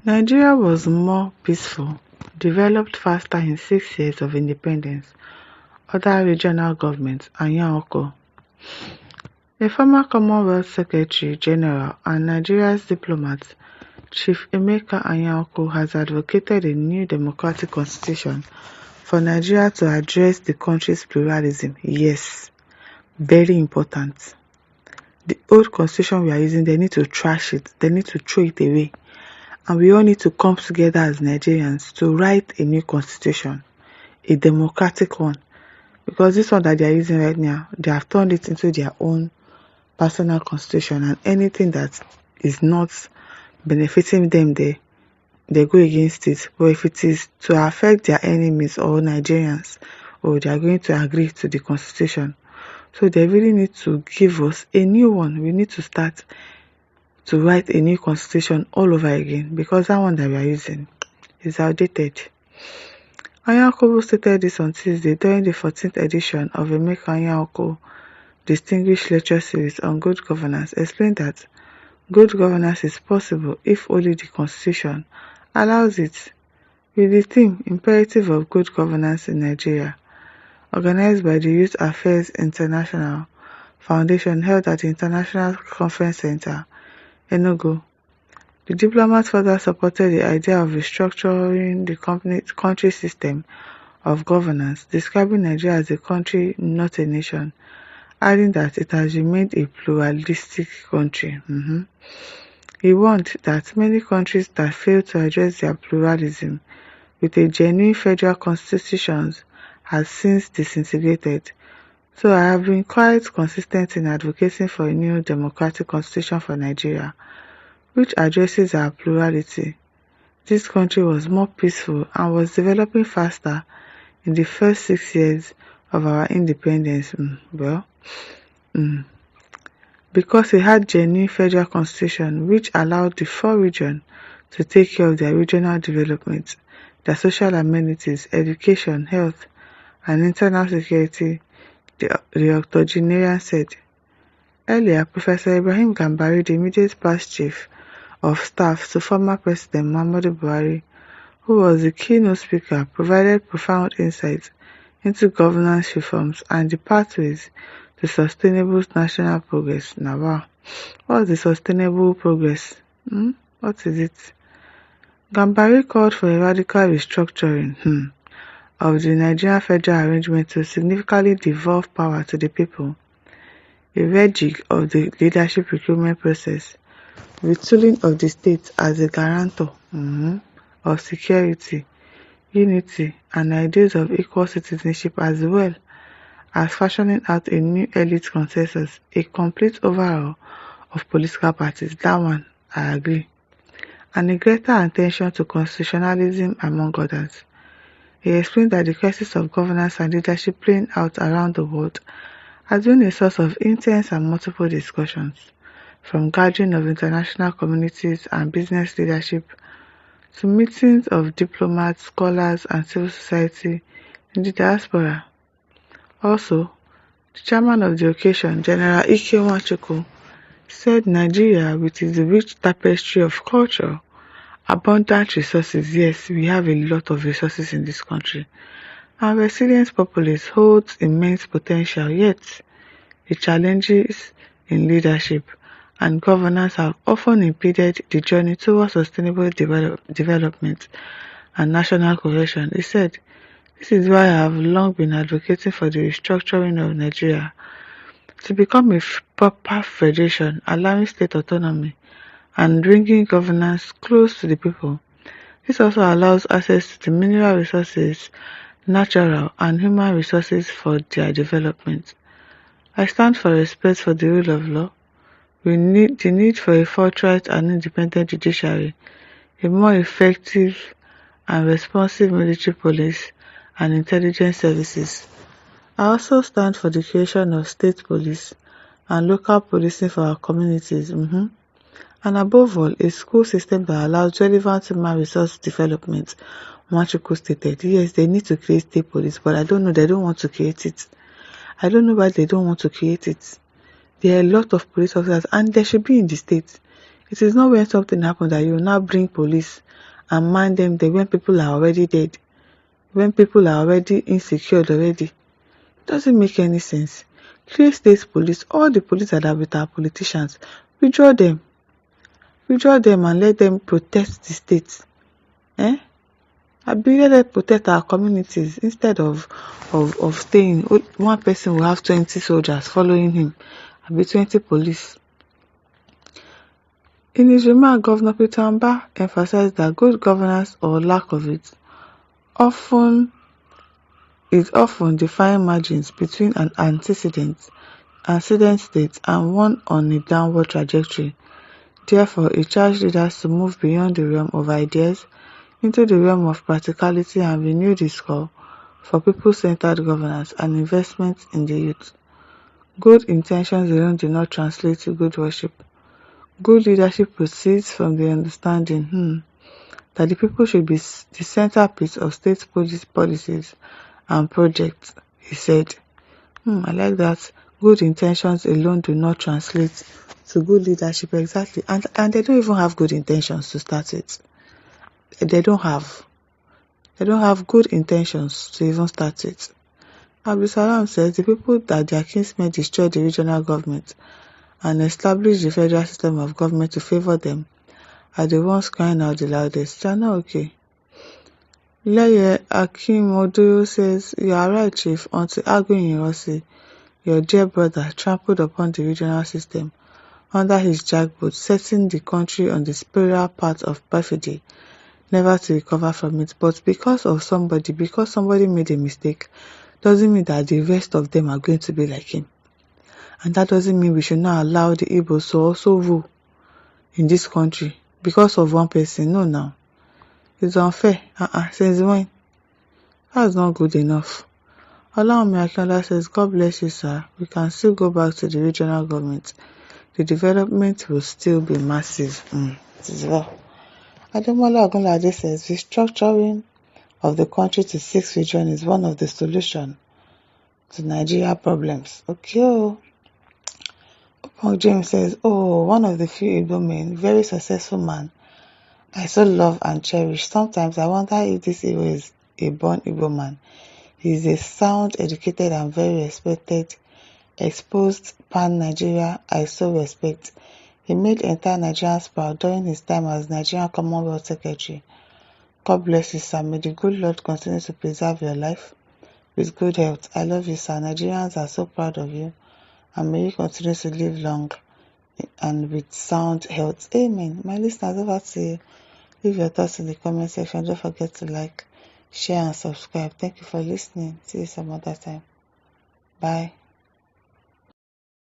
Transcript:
Nigeria was more peaceful, developed faster in 6 years of independence. Other regional governments, Anyaoko, a former Commonwealth Secretary General and Nigeria's diplomat, Chief Emeka Anyaoko has advocated a new democratic constitution for Nigeria to address the country's pluralism. Yes, very important. The old constitution we are using, they need to trash it, they need to throw it away. And we all need to come together as Nigerians to write a new constitution, a democratic one. Because this one that they are using right now, they have turned it into their own personal constitution, and anything that is not benefiting them, they go against it. But if it is to affect their enemies or Nigerians, they are going to agree to the constitution. So they really need to give us a new one. We need to start to write a new constitution all over again, because that one that we are using is outdated. Anyaoko stated this on Tuesday during the 14th edition of Emeka Anyaoko Distinguished Lecture Series on Good Governance, explained that good governance is possible if only the Constitution allows it, with the theme Imperative of Good Governance in Nigeria, organized by the Youth Affairs International Foundation held at the International Conference Center, Enugu. The diplomat further supported the idea of restructuring the country's system of governance, describing Nigeria as a country, not a nation, adding that it has remained a pluralistic country. He warned that many countries that fail to address their pluralism with a genuine federal constitution has since disintegrated. So I have been quite consistent in advocating for a new democratic constitution for Nigeria, which addresses our plurality. This country was more peaceful and was developing faster in the first 6 years of our independence. Because it had genuine federal constitution which allowed the 4 regions to take care of their regional development, their social amenities, education, health, and internal security, the octogenarian said. Earlier, Professor Ibrahim Gambari, the immediate past chief of staff to former President Muhammadu Buhari, who was the keynote speaker, provided profound insight into governance reforms and the pathways to sustainable national progress. Now, wow, what's the sustainable progress? What is it? Gambari called for a radical restructuring of the Nigerian federal arrangement to significantly devolve power to the people, a rejig of the leadership recruitment process, retooling of the state as a guarantor of security, unity, and ideas of equal citizenship, as well as fashioning out a new elite consensus, a complete overhaul of political parties. That one, I agree. And a greater attention to constitutionalism, among others. He explained that the crisis of governance and leadership playing out around the world has been a source of intense and multiple discussions, from gathering of international communities and business leadership to meetings of diplomats, scholars, and civil society in the diaspora. Also, the chairman of the occasion, General Ike Nwachukwu, said Nigeria, with its rich tapestry of culture, abundant resources, yes, we have a lot of resources in this country, and resilient populace holds immense potential, yet the challenges in leadership and governance have often impeded the journey towards sustainable development and national cohesion. He said, "This is why I have long been advocating for the restructuring of Nigeria to become a proper federation, allowing state autonomy and bringing governance close to the people. This also allows access to the mineral resources, natural and human resources for their development. I stand for respect for the rule of law. We need the need for a forthright and independent judiciary, a more effective and responsive military police and intelligence services. I also stand for the creation of state police and local policing for our communities, and above all, a school system that allows relevant human resource development," Nwachukwu stated. Yes, they need to create state police, but I don't know, they don't want to create it. I don't know why they don't want to create it. There are a lot of police officers and they should be in the state. It is not when something happens that you now bring police and man them there when people are already dead, when people are already insecure already. It doesn't make any sense. Create state police, all the police that are with our politicians, withdraw them and let them protect the state. Eh? Abi let them protect our communities instead of staying. One person will have 20 soldiers following him, abi 20 police. In his remark, Governor Peter Mbah emphasized that good governance or lack of it often define margins between an antecedent state and one on a downward trajectory. Therefore, he charged leaders to move beyond the realm of ideas into the realm of practicality and renew the call for people-centered governance and investment in the youth. Good intentions alone do not translate to good worship. Good leadership proceeds from the understanding that the people should be the centerpiece of state policies and projects, he said. I like that. Good intentions alone do not translate to good leadership. Exactly. And they don't even have good intentions to start it. They don't have good intentions to even start it. Abdulsalam says the people that their kinsmen destroyed the regional government and established the federal system of government to favour them are the ones crying out the loudest. They are not okay. Leye Akim says, you are right, Chief, until arguing in Rossi, your dear brother trampled upon the regional system under his jackboot, setting the country on the spiral path of perfidy, never to recover from it. But because somebody made a mistake, doesn't mean that the rest of them are going to be like him. And that doesn't mean we should not allow the Igbos to also rule in this country because of one person. No, now. It's unfair. Since when? That's not good enough. Olaomi Akintola says, God bless you, sir. We can still go back to the regional government. The development will still be massive. It is well. Ademola Ogunlade says, restructuring of the country to 6 regions is one of the solutions to Nigeria problems. Okay. James says, one of the few Igbo men, very successful man, I so love and cherish. Sometimes I wonder if this Igbo is a born Igbo man. He is a sound, educated and very respected, exposed pan-Nigeria I so respect. He made entire Nigerians proud during his time as Nigerian Commonwealth Secretary. God bless you, sir. May the good Lord continue to preserve your life with good health. I love you, sir. Nigerians are so proud of you. And may you continue to live long and with sound health. Amen. My listeners, over to you. Leave your thoughts in the comment section. Don't forget to like, share, and subscribe. Thank you for listening. See you some other time. Bye.